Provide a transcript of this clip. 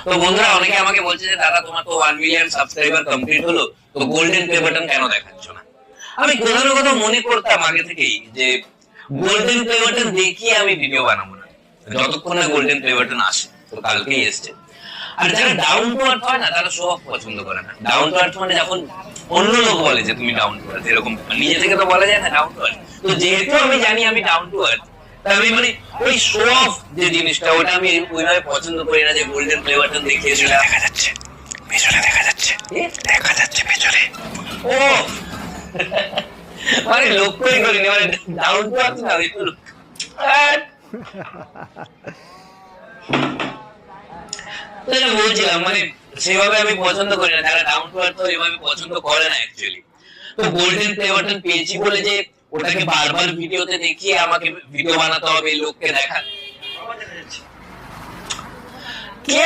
তো বন্ধুরা অনেকে আমাকে বলছে যে দাদা তোমার তো 1 মিলিয়ন সাবস্ক্রাইবার কমপ্লিট হলো, তো গোল্ডেন প্লে বাটন কেন দেখাচ্ছ না? আমি কোথাও না কোথাও মনে করতাম আগে থেকেই যে গোল্ডেন প্লে বাটন দেখিয়ে আমি ভিডিও বানাবো না, যতক্ষণ না গোল্ডেন প্লে বাটন আসে। তো কালকেই এসছে। আর যারা ডাউন টু আর্থ হয় না, তারা শো অফ পছন্দ করে না। ডাউন টু আর্থ মানে যখন অন্য লোক বলে যে তুমি ডাউন টু আর্থ, এরকম নিজে থেকে তো বলা যায় না ডাউন টু আর্থ। তো যেহেতু আমি জানি আমি ডাউন টু আর্থ, তাই আমি মানে ওই শো অফ যে জিনিসটা, ওটা আমি ওইভাবে পছন্দ করি না যে গোল্ডেন প্লে বাটন দেখিয়ে চলে দেখা যাচ্ছে, পেছনে দেখা যাচ্ছে, দেখা যাচ্ছে পেছনে। ও মানে লক্ষ্যই করিনি, মানে ডাউন টু আর্থ না একটু বলছিলাম মানে সেভাবে আমি পছন্দ করি না, যারা ডাউন টু আর্থ এভাবে পছন্দ করে না অ্যাকচুয়ালি। তো গোল্ডেন প্লে বাটন পেয়েছি বলে যে ওটাকে বারবার ভিডিওতে দেখিয়ে আমাকে ভিডিও বানাতে হবে, লোককে দেখা কে